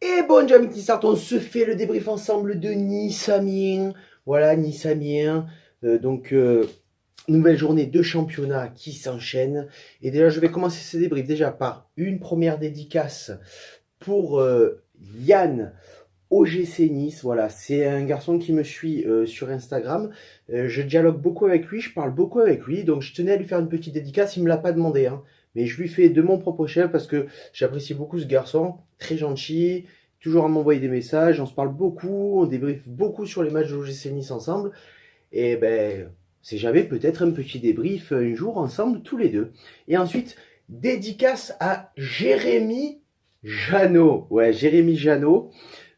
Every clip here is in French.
Et bon, Jamie Tissart, on se fait le débrief ensemble de Nice-Amiens. Voilà, Nice-Amiens. Nouvelle journée de championnat qui s'enchaîne. Et déjà, je vais commencer ce débrief déjà par une première dédicace pour Yann OGC Nice. Voilà, c'est un garçon qui me suit sur Instagram. Je dialogue beaucoup avec lui, je parle beaucoup avec lui. Donc, je tenais à lui faire une petite dédicace. Il ne me l'a pas demandé, hein. Mais je lui fais de mon propre chef parce que j'apprécie beaucoup ce garçon. Très gentil, toujours à m'envoyer des messages. On se parle beaucoup, on débriefe beaucoup sur les matchs de l'OGC Nice ensemble. Et ben, c'est jamais peut-être un petit débrief un jour ensemble, tous les deux. Et ensuite, dédicace à Jérémy Janot. Ouais, Jérémy Janot,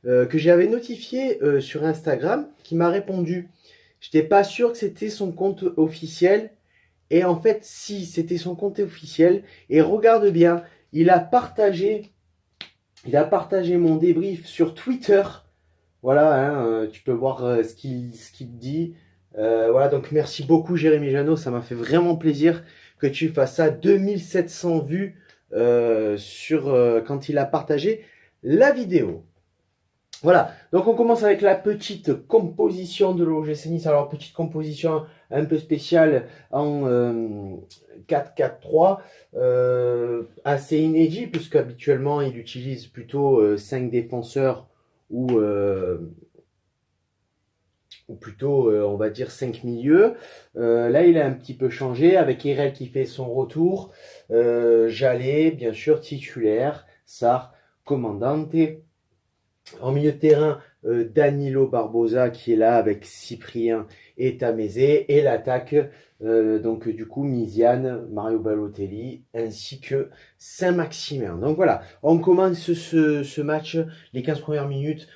que j'avais notifié sur Instagram, qui m'a répondu. J'étais pas sûr que c'était son compte officiel. Et en fait, si, c'était son compte officiel. Et regarde bien, il a partagé mon débrief sur Twitter. Voilà, hein, tu peux voir ce qu'il dit. Voilà, donc merci beaucoup Jérémy Janot, ça m'a fait vraiment plaisir que tu fasses ça. 2700 vues quand il a partagé la vidéo. Voilà, donc on commence avec la petite composition de l'OGC Nice. Alors, petite composition un peu spéciale en 4-4-3, assez inédit, puisque habituellement il utilise plutôt 5 défenseurs ou plutôt, on va dire, 5 milieux. Là, il a un petit peu changé, avec Erel qui fait son retour, Jallet, bien sûr, titulaire, Sarr, commandante. En milieu de terrain, Danilo Barbosa qui est là avec Cyprien et Tamézé. Et l'attaque, donc du coup, Misiane, Mario Balotelli, ainsi que Saint-Maximin. Donc voilà, on commence ce match, les 15 premières minutes.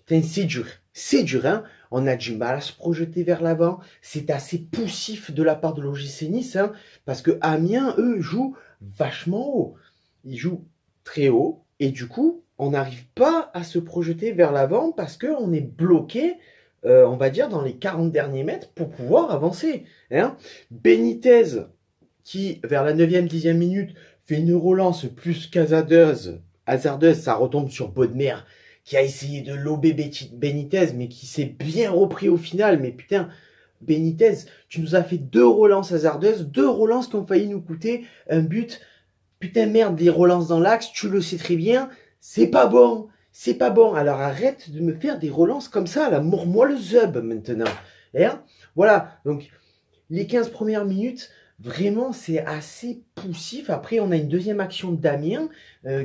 C'est dur, hein. On a du mal à se projeter vers l'avant. C'est assez poussif de la part de l'OGC Nice, hein, parce que Amiens, eux, jouent vachement haut. Ils jouent très haut, et du coup, on n'arrive pas à se projeter vers l'avant parce qu'on est bloqué, on va dire, dans les 40 derniers mètres pour pouvoir avancer, hein. Benitez, qui, vers la 9e, 10e minute, fait une relance plus qu'hasardeuse, ça retombe sur Bodmer, qui a essayé de lober Benitez, mais qui s'est bien repris au final. Mais putain, Benitez, tu nous as fait 2 relances hasardeuses, 2 relances qui ont failli nous coûter un but. Putain, merde, les relances dans l'axe, tu le sais très bien, c'est pas bon. C'est pas bon. Alors arrête de me faire des relances comme ça, la mormoie le zub maintenant. Hein, voilà, donc les 15 premières minutes, vraiment, c'est assez poussif. Après, on a une deuxième action de Damien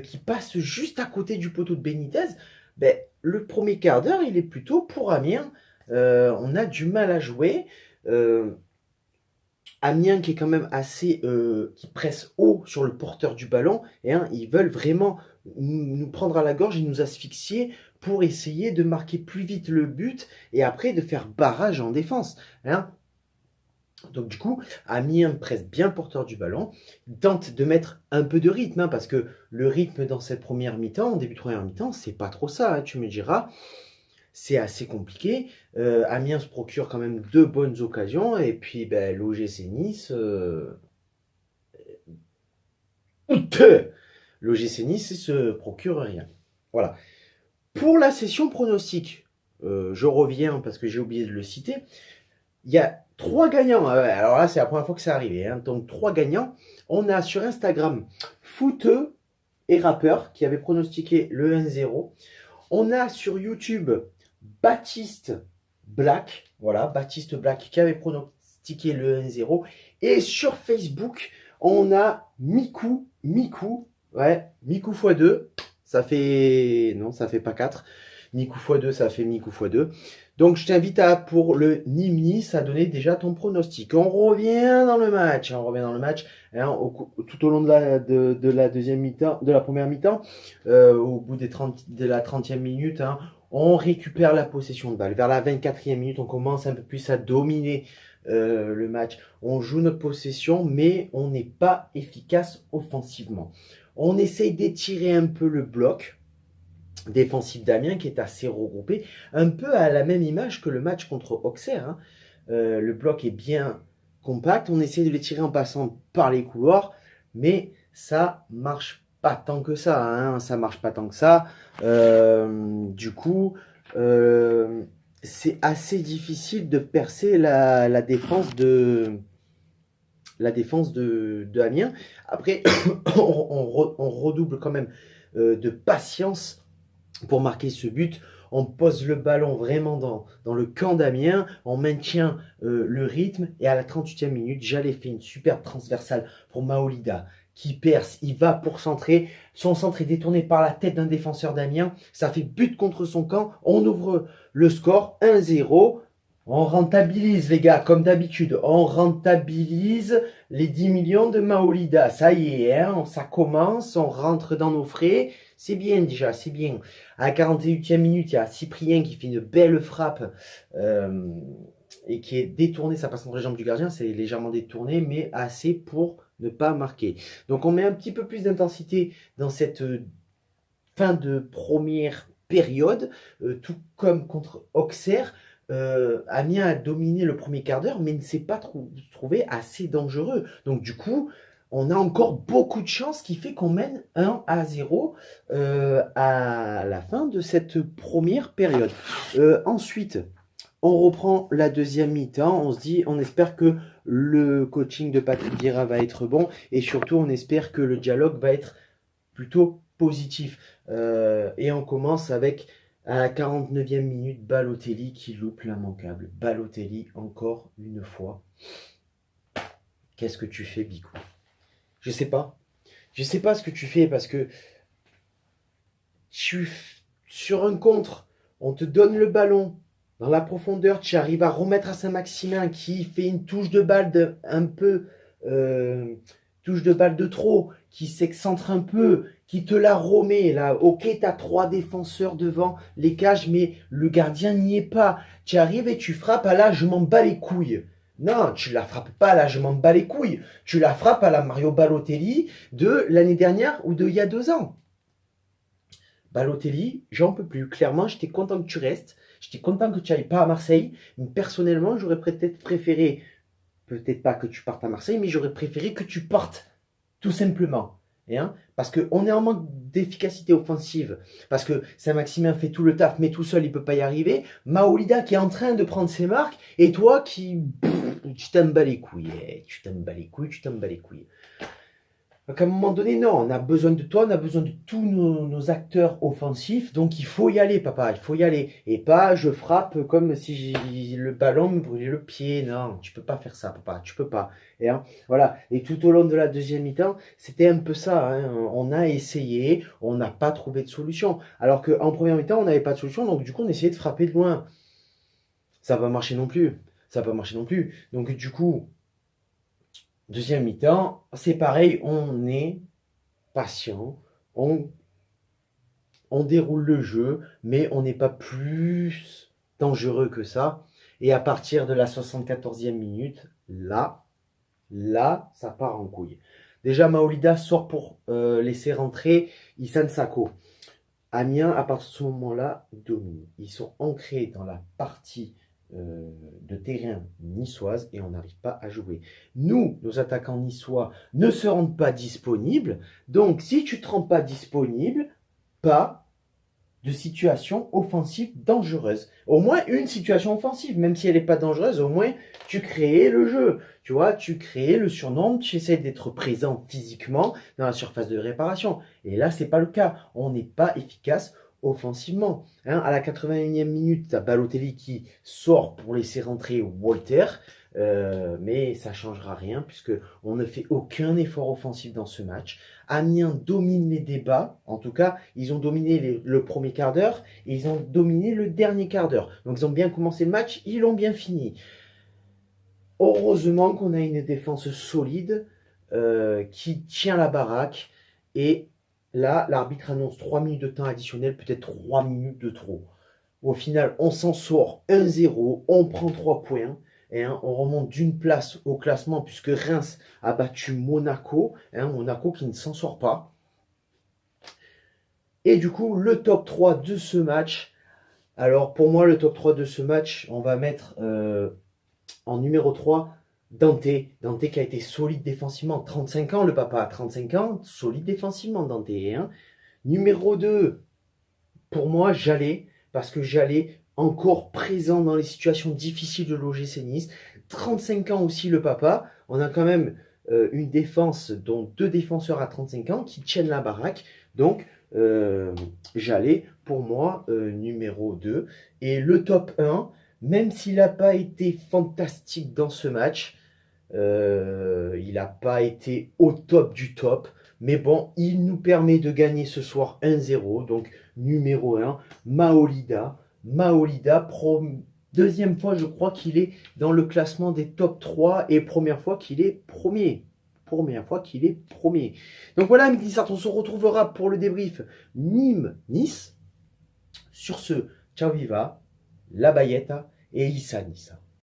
qui passe juste à côté du poteau de Benitez. Ben, le premier quart d'heure, il est plutôt pour Amiens. On a du mal à jouer. Amiens qui est quand même assez... qui presse haut sur le porteur du ballon. Et, hein, ils veulent vraiment nous prendre à la gorge et nous asphyxier pour essayer de marquer plus vite le but et après de faire barrage en défense. Hein. Donc du coup, Amiens presse bien le porteur du ballon, tente de mettre un peu de rythme, hein, parce que le rythme dans cette première mi-temps, en début de première mi-temps, c'est pas trop ça, hein, tu me diras. C'est assez compliqué. Amiens se procure quand même 2 bonnes occasions, et puis ben, l'OGC Nice... L'OGC Nice se procure rien. Voilà. Pour la session pronostic, je reviens parce que j'ai oublié de le citer. Il y a 3 gagnants. Alors là, c'est la première fois que c'est arrivé, hein. Donc 3 gagnants. On a sur Instagram Footeux et Rappeur qui avait pronostiqué le 1-0. On a sur YouTube Baptiste Black. Voilà, Baptiste Black qui avait pronostiqué le 1-0. Et sur Facebook, on a Mikou. Ouais, Mikou x2. Ça fait... Non, ça fait pas 4. Mikou x2, ça fait Mikou x2. Donc, je t'invite pour le Nîmes-Nice à donner déjà ton pronostic. On revient dans le match. Hein, tout au long de la deuxième mi-temps, de la première mi-temps, au bout de la 30e minute, hein, on récupère la possession de balle. Vers la 24e minute, on commence un peu plus à dominer le match. On joue notre possession, mais on n'est pas efficace offensivement. On essaye d'étirer un peu le bloc. défensif d'Amiens qui est assez regroupé, un peu à la même image que le match contre Auxerre. Hein. Le bloc est bien compact, on essaie de les tirer en passant par les couloirs, mais ça marche pas tant que ça. Hein. Ça marche pas tant que ça. Du coup, c'est assez difficile de percer la défense de Amiens. Après, on redouble quand même de patience pour marquer ce but. On pose le ballon vraiment dans le camp d'Amiens, on maintient le rythme et à la 38e minute, Jallet fait une superbe transversale pour Maolida qui perce, il va pour centrer, son centre est détourné par la tête d'un défenseur d'Amiens, ça fait but contre son camp, on ouvre le score 1-0. On rentabilise les gars, comme d'habitude, on rentabilise les 10 millions de Maolida. Ça y est, hein, ça commence, on rentre dans nos frais. C'est bien déjà, c'est bien. À la 48e minute, il y a Cyprien qui fait une belle frappe et qui est détournée, ça passe entre les jambes du gardien, c'est légèrement détourné, mais assez pour ne pas marquer. Donc on met un petit peu plus d'intensité dans cette fin de première période, tout comme contre Auxerre. Amiens a dominé le premier quart d'heure, mais ne s'est pas trouvé assez dangereux. Donc du coup, on a encore beaucoup de chance qui fait qu'on mène 1-0 à la fin de cette première période. Ensuite, on reprend la deuxième mi-temps. On se dit, on espère que le coaching de Patrick Vieira va être bon et surtout, on espère que le dialogue va être plutôt positif. Et on commence avec à la 49e minute, Balotelli qui loupe l'immanquable. Balotelli, encore une fois. Qu'est-ce que tu fais, Bicou? Je sais pas. Je sais pas ce que tu fais parce que sur un contre, on te donne le ballon dans la profondeur, tu arrives à remettre à Saint-Maximin qui fait une touche de balle touche de balle de trop, qui s'excentre un peu, qui te la remet. Là, ok, tu as 3 défenseurs devant les cages, mais le gardien n'y est pas. Tu arrives et tu frappes à là, je m'en bats les couilles. Non, tu la frappes pas là, je m'en bats les couilles. Tu la frappes à la Mario Balotelli de l'année dernière ou de il y a 2 ans. Balotelli, j'en peux plus. Clairement, j'étais content que tu restes. J'étais content que tu n'ailles pas à Marseille. Mais personnellement, j'aurais peut-être préféré, peut-être pas que tu partes à Marseille, mais j'aurais préféré que tu partes, tout simplement. Parce qu'on est en manque d'efficacité offensive. Parce que Saint-Maximin fait tout le taf, mais tout seul, il ne peut pas y arriver. Maolida qui est en train de prendre ses marques. Et toi qui... tu t'en bats les couilles. Tu t'en bats les couilles, tu t'en bats les couilles. Donc à un moment donné, non, on a besoin de toi, on a besoin de tous nos acteurs offensifs, donc il faut y aller, papa, il faut y aller. Et pas, je frappe comme si le ballon me brûlait le pied. Non, tu peux pas faire ça, papa, tu peux pas. Voilà. Et tout au long de la deuxième mi-temps, c'était un peu ça. Hein. On a essayé, on n'a pas trouvé de solution. Alors qu'en première mi-temps, on n'avait pas de solution, donc du coup, on essayait de frapper de loin. Ça va pas marcher non plus. Ça va pas marcher non plus. Donc du coup, deuxième mi-temps, c'est pareil, on est patient, on déroule le jeu, mais on n'est pas plus dangereux que ça. Et à partir de la 74e minute, là, ça part en couille. Déjà, Maolida sort pour laisser rentrer Issane Sako. Amiens, à partir de ce moment-là, domine. Ils sont ancrés dans la partie de terrain niçoise et on n'arrive pas à jouer. Nous, nos attaquants niçois ne se rendent pas disponibles. Donc, si tu ne te rends pas disponible, pas de situation offensive dangereuse. Au moins une situation offensive, même si elle n'est pas dangereuse, au moins tu crées le jeu. Tu vois, tu crées le surnombre, tu essaies d'être présent physiquement dans la surface de réparation. Et là, c'est pas le cas. On n'est pas efficace offensivement. À la 81e minute, tu as Balotelli qui sort pour laisser rentrer Walter. Mais ça ne changera rien puisque on ne fait aucun effort offensif dans ce match. Amiens domine les débats, en tout cas ils ont dominé le premier quart d'heure et ils ont dominé le dernier quart d'heure. Donc ils ont bien commencé le match, ils l'ont bien fini. Heureusement qu'on a une défense solide qui tient la baraque et là l'arbitre annonce 3 minutes de temps additionnel, peut-être 3 minutes de trop. Au final on s'en sort 1-0, on prend 3 points. On remonte d'une place au classement puisque Reims a battu Monaco. Monaco qui ne s'en sort pas. Et du coup, le top 3 de ce match. Alors, pour moi, le top 3 de ce match, on va mettre en numéro 3 Dante. Dante qui a été solide défensivement. 35 ans, le papa a 35 ans. Solide défensivement, Dante. Hein. Numéro 2, pour moi, Jallet. Parce que Jallet, encore présent dans les situations difficiles de l'OGC Nice. 35 ans aussi, le papa. On a quand même une défense, dont 2 défenseurs à 35 ans qui tiennent la baraque. Donc, Jallet, pour moi, numéro 2. Et le top 1, même s'il n'a pas été fantastique dans ce match, il n'a pas été au top du top. Mais bon, il nous permet de gagner ce soir 1-0. Donc, numéro 1, Maolida. Maolida, deuxième fois, je crois qu'il est dans le classement des top 3 et première fois qu'il est premier. Première fois qu'il est premier. Donc voilà, Midi Sart, on se retrouvera pour le débrief Nîmes-Nice. Sur ce, ciao viva, la Bayetta et Issa Nissa.